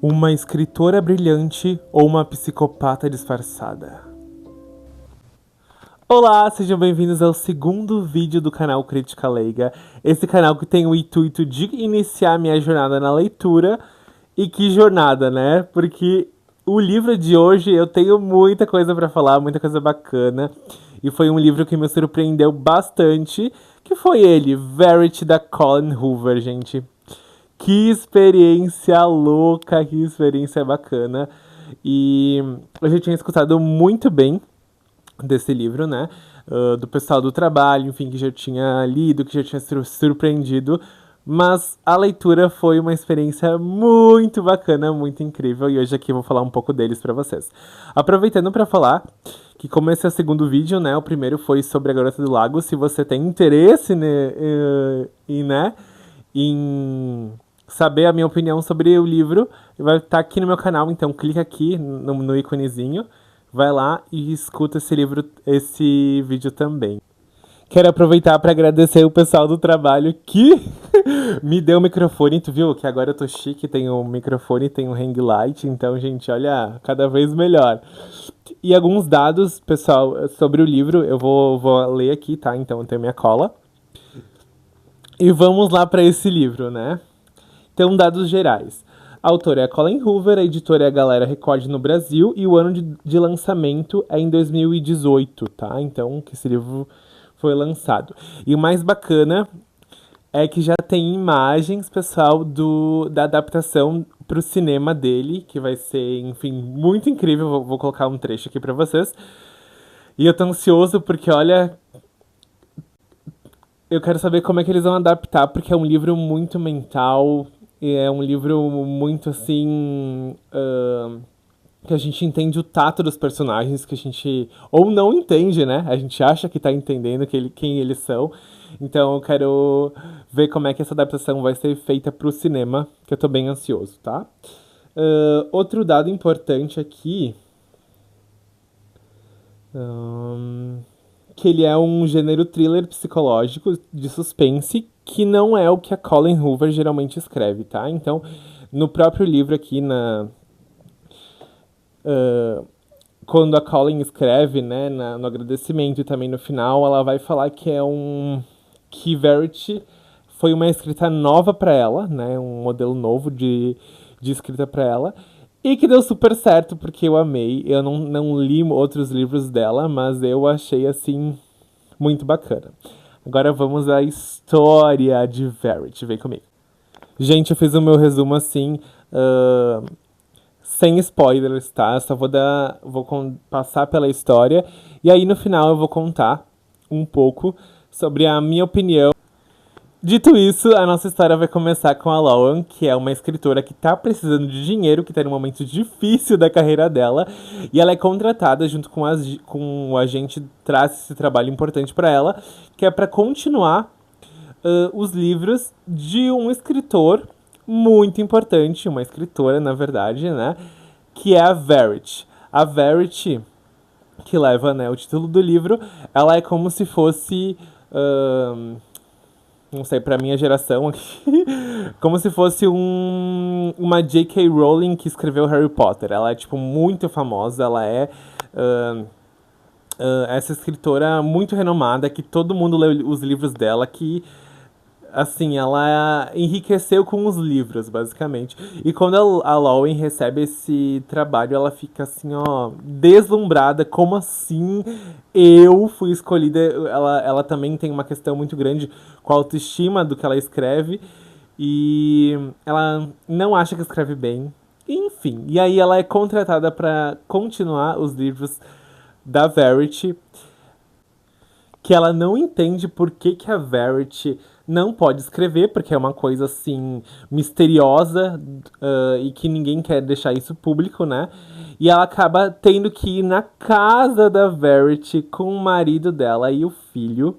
Uma escritora brilhante ou uma psicopata disfarçada? Olá, sejam bem-vindos ao segundo vídeo do canal Crítica Leiga. Esse canal que tem o intuito de iniciar minha jornada na leitura. E que jornada, né? Porque o livro de hoje eu tenho muita coisa pra falar, muita coisa bacana. E foi um livro que me surpreendeu bastante, que foi ele, Verity, da Colleen Hoover, gente. Que experiência louca, que experiência bacana. E eu já tinha escutado muito bem desse livro, né? Do pessoal do trabalho, enfim, que já tinha lido, que já tinha se surpreendido. Mas a leitura foi uma experiência muito bacana, muito incrível. E hoje aqui eu vou falar um pouco deles pra vocês. Aproveitando pra falar que como esse é o segundo vídeo, né? O primeiro foi sobre a Garota do Lago. Se você tem interesse, né, em saber a minha opinião sobre o livro, vai estar aqui no meu canal, então clica aqui no íconezinho, vai lá e escuta esse vídeo também. Quero aproveitar para agradecer o pessoal do trabalho que me deu o microfone, tu viu? Que agora eu tô chique, tem um microfone, tem um ring light, então, gente, olha, cada vez melhor. E alguns dados, pessoal, sobre o livro, eu vou ler aqui, tá? Então eu tenho minha cola. E vamos lá para esse livro, né? Então, dados gerais. A autora é a Colleen Hoover, a editora é a Galera Record no Brasil e o ano de lançamento é em 2018, tá? Então, que esse livro foi lançado. E o mais bacana é que já tem imagens, pessoal, da adaptação pro cinema dele, que vai ser, enfim, muito incrível. Vou colocar um trecho aqui pra vocês. E eu tô ansioso porque, olha, eu quero saber como é que eles vão adaptar, porque é um livro muito mental, é um livro muito assim. Que a gente entende o tato dos personagens, que a gente. Ou não entende, né? A gente acha que tá entendendo quem eles são. Então eu quero ver como é que essa adaptação vai ser feita pro cinema, que eu tô bem ansioso, tá? Outro dado importante aqui. Que ele é um gênero thriller psicológico de suspense, que não é o que a Colleen Hoover geralmente escreve, tá? Então, no próprio livro aqui, quando a Colleen escreve, né, no agradecimento e também no final, ela vai falar que que Verity foi uma escrita nova para ela, né, um modelo novo de escrita para ela, e que deu super certo, porque eu amei. Eu não li outros livros dela, mas eu achei, assim, muito bacana. Agora vamos à história de Verity. Vem comigo. Gente, eu fiz o meu resumo, assim, sem spoilers, tá? Só passar pela história. E aí, no final, eu vou contar um pouco sobre a minha opinião. Dito isso, a nossa história vai começar com a Lauren, que é uma escritora que tá precisando de dinheiro, que tá num momento difícil da carreira dela, e ela é contratada junto com o agente, traz esse trabalho importante para ela, que é para continuar os livros de um escritor muito importante, uma escritora, na verdade, né, que é a Verity. A Verity, que leva, né, o título do livro, ela é como se fosse não sei, pra minha geração aqui, como se fosse uma J.K. Rowling que escreveu Harry Potter. Ela é, tipo, muito famosa, ela é essa escritora muito renomada, que todo mundo lê os livros dela, que, assim, ela enriqueceu com os livros, basicamente. E quando a Lauren recebe esse trabalho, ela fica assim, ó, deslumbrada. Como assim eu fui escolhida? Ela também tem uma questão muito grande com a autoestima do que ela escreve. E ela não acha que escreve bem. Enfim, e aí ela é contratada para continuar os livros da Verity, que ela não entende por que a Verity não pode escrever, porque é uma coisa assim misteriosa, e que ninguém quer deixar isso público, né? E ela acaba tendo que ir na casa da Verity com o marido dela e o filho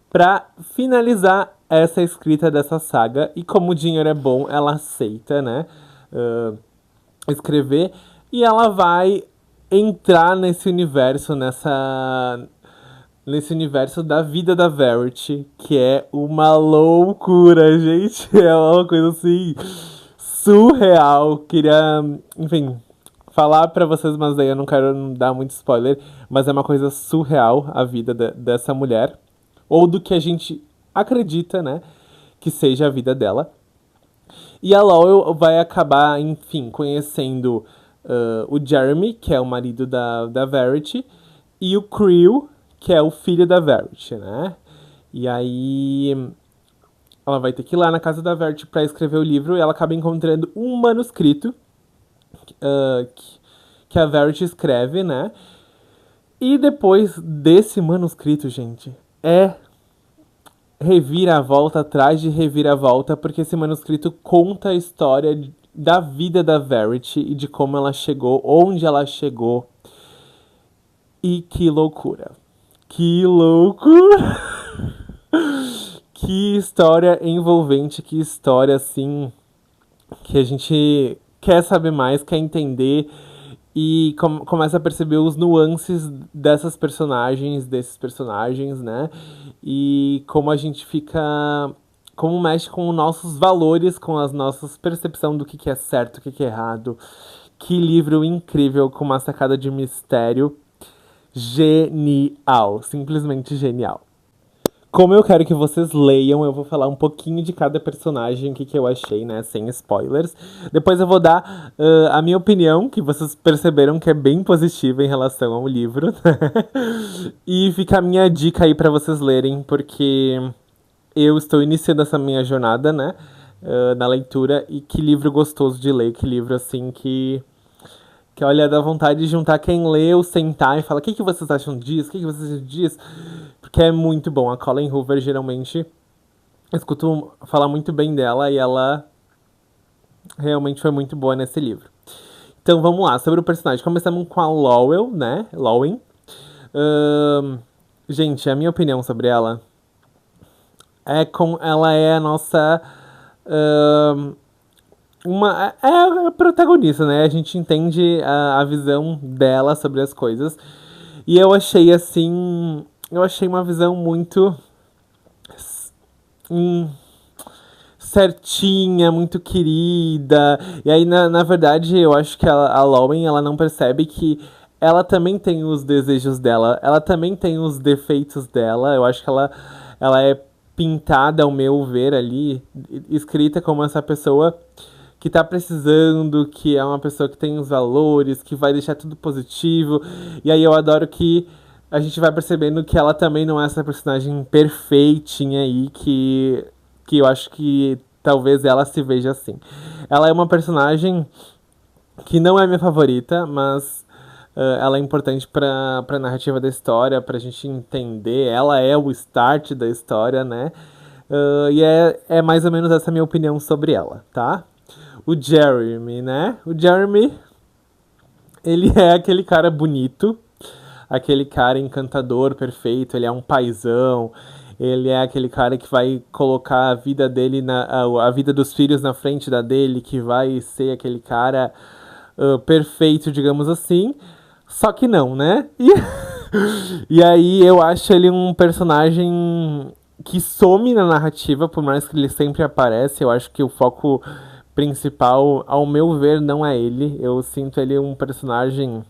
pra finalizar essa escrita dessa saga. E como o dinheiro é bom, ela aceita, né? Escrever. E ela vai entrar nesse universo da vida da Verity, que é uma loucura, gente. É uma coisa assim surreal. Queria, enfim, falar pra vocês, mas daí eu não quero dar muito spoiler. Mas é uma coisa surreal a vida dessa mulher. Ou do que a gente acredita, né? Que seja a vida dela. E a Lowell vai acabar, enfim, conhecendo o Jeremy, que é o marido da Verity, e o Creel, que é o filho da Verity, né? E aí ela vai ter que ir lá na casa da Verity para escrever o livro e ela acaba encontrando um manuscrito que a Verity escreve, né? E depois desse manuscrito, gente, é reviravolta atrás de reviravolta, porque esse manuscrito conta a história da vida da Verity e de como ela chegou, onde ela chegou. E que loucura. Que loucura! Que história envolvente, que história assim que a gente quer saber mais, quer entender e começa a perceber os nuances dessas personagens, desses personagens, né? E como a gente fica. Como mexe com os nossos valores, com as nossas percepção do que é certo, o que é errado. Que livro incrível, com uma sacada de mistério. Genial, simplesmente genial. Como eu quero que vocês leiam, eu vou falar um pouquinho de cada personagem, o que eu achei, né? Sem spoilers. Depois eu vou dar a minha opinião, que vocês perceberam que é bem positiva em relação ao livro. E fica a minha dica aí pra vocês lerem, porque eu estou iniciando essa minha jornada, né? Na leitura. E que livro gostoso de ler, que livro assim que olha, dá vontade de juntar quem leu, sentar e falar: o que vocês acham disso? O que vocês acham disso? Porque é muito bom. A Colleen Hoover, geralmente, eu escuto falar muito bem dela e ela realmente foi muito boa nesse livro. Então vamos lá, sobre o personagem. Começamos com a Lowell, né? Lowen. Gente, a minha opinião sobre ela é como ela é a nossa. É a protagonista, né? A gente entende a visão dela sobre as coisas. E eu achei assim. Eu achei uma visão muito. Certinha, muito querida. E aí, na verdade, eu acho que a Lowen, ela não percebe que ela também tem os desejos dela. Ela também tem os defeitos dela. Eu acho que ela é pintada, ao meu ver, ali, escrita como essa pessoa que tá precisando, que é uma pessoa que tem os valores, que vai deixar tudo positivo. E aí eu adoro que a gente vai percebendo que ela também não é essa personagem perfeitinha aí, que eu acho que talvez ela se veja assim. Ela é uma personagem que não é minha favorita, mas ela é importante pra narrativa da história, pra gente entender. Ela é o start da história, né? E é mais ou menos essa minha opinião sobre ela, tá? O Jeremy, né? O Jeremy, ele é aquele cara bonito, aquele cara encantador, perfeito, ele é um paizão, ele é aquele cara que vai colocar a vida dele, a vida dos filhos na frente da dele, que vai ser aquele cara perfeito, digamos assim. Só que não, né? E aí eu acho ele um personagem que some na narrativa, por mais que ele sempre aparece. Eu acho que o foco principal, ao meu ver, não é ele. Eu sinto ele um personagem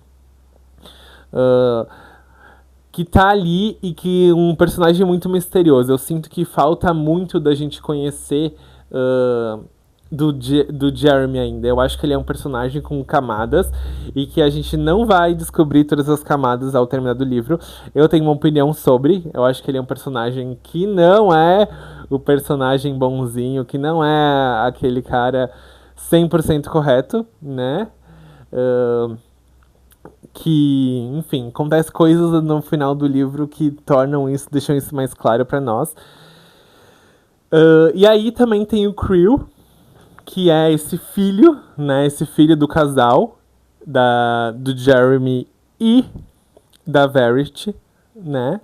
que tá ali e que um personagem muito misterioso. Eu sinto que falta muito da gente conhecer do Jeremy ainda. Eu acho que ele é um personagem com camadas e que a gente não vai descobrir todas as camadas ao terminar do livro. Eu tenho uma opinião sobre. Eu acho que ele é um personagem que não é o personagem bonzinho, que não é aquele cara 100% correto, né? Que, enfim, acontece coisas no final do livro que tornam isso, deixam isso mais claro pra nós. E aí também tem o Creel, que é esse filho, né? Esse filho do casal, do Jeremy e da Verity, né?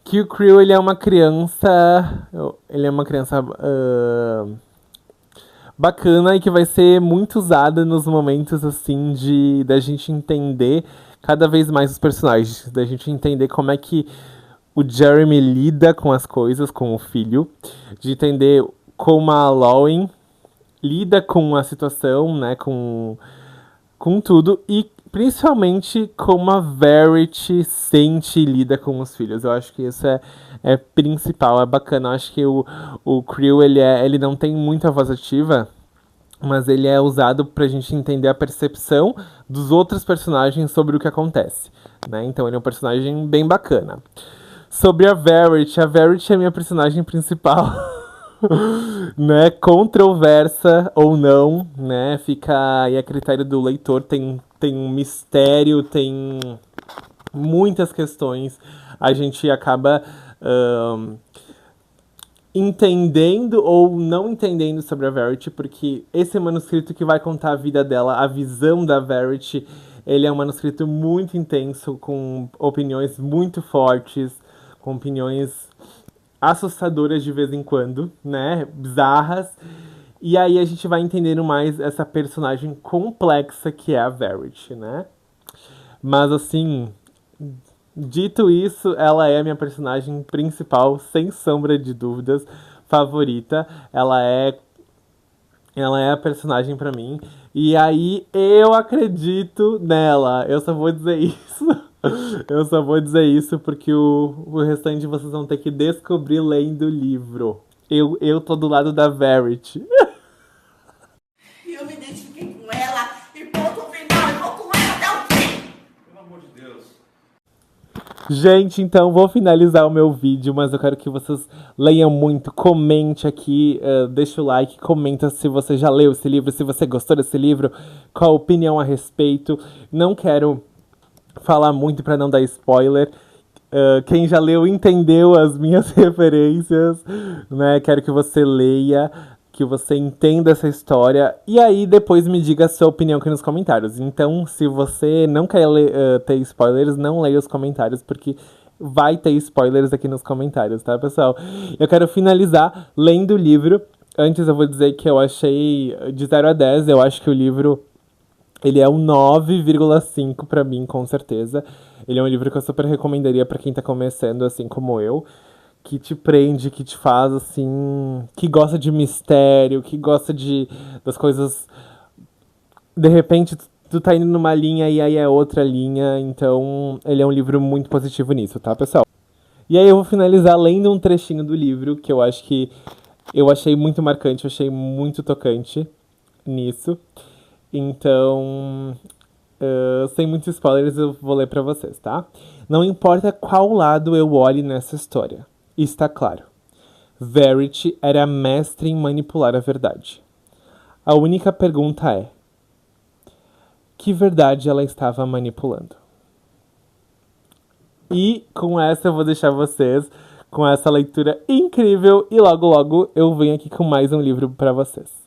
Que o Creel, ele é uma criança. Ele é uma criança bacana e que vai ser muito usada nos momentos assim da gente entender cada vez mais os personagens, da gente entender como é que o Jeremy lida com as coisas, com o filho, de entender como a Lowen lida com a situação, né, com tudo, e principalmente como a Verity sente e lida com os filhos. Eu acho que isso é principal, é bacana. Eu acho que o Creel, ele não tem muita voz ativa, mas ele é usado pra gente entender a percepção dos outros personagens sobre o que acontece, né? Então ele é um personagem bem bacana. Sobre a Verity é a minha personagem principal. Né, controversa ou não, né, fica aí a critério do leitor, tem um mistério, tem muitas questões, a gente acaba ahn, entendendo ou não entendendo sobre a Verity, porque esse manuscrito que vai contar a vida dela, a visão da Verity, ele é um manuscrito muito intenso, com opiniões muito fortes, com opiniões assustadoras de vez em quando, né? Bizarras. E aí a gente vai entendendo mais essa personagem complexa que é a Verity, né? Mas assim, dito isso, ela é a minha personagem principal, sem sombra de dúvidas, favorita. Ela é a personagem pra mim. E aí eu acredito nela. Eu só vou dizer isso. Eu só vou dizer isso porque o restante vocês vão ter que descobrir lendo o livro. Eu tô do lado da Verity. E eu me identifiquei com ela e ponto final, eu vou com ela até o fim. Pelo amor de Deus. Gente, então vou finalizar o meu vídeo, mas eu quero que vocês leiam muito, comente aqui, deixa o like, comenta se você já leu esse livro, se você gostou desse livro, qual a opinião a respeito. Não quero falar muito para não dar spoiler. Quem já leu entendeu as minhas referências, né? Quero que você leia, que você entenda essa história e aí depois me diga a sua opinião aqui nos comentários. Então, se você não quer ter spoilers, não leia os comentários, porque vai ter spoilers aqui nos comentários, tá, pessoal? Eu quero finalizar lendo o livro. Antes eu vou dizer que eu achei de 0 a 10, eu acho que o livro ele é um 9,5 pra mim, com certeza. Ele é um livro que eu super recomendaria pra quem tá começando, assim como eu. Que te prende, que te faz, assim... Que gosta de mistério, que gosta das coisas... De repente, tu tá indo numa linha e aí é outra linha. Então, ele é um livro muito positivo nisso, tá, pessoal? E aí eu vou finalizar lendo um trechinho do livro, que eu acho que... Eu achei muito marcante, eu achei muito tocante nisso. Então, sem muitos spoilers, eu vou ler pra vocês, tá? Não importa qual lado eu olhe nessa história, está claro. Verity era mestre em manipular a verdade. A única pergunta é: que verdade ela estava manipulando? E com essa eu vou deixar vocês com essa leitura incrível e logo logo eu venho aqui com mais um livro pra vocês.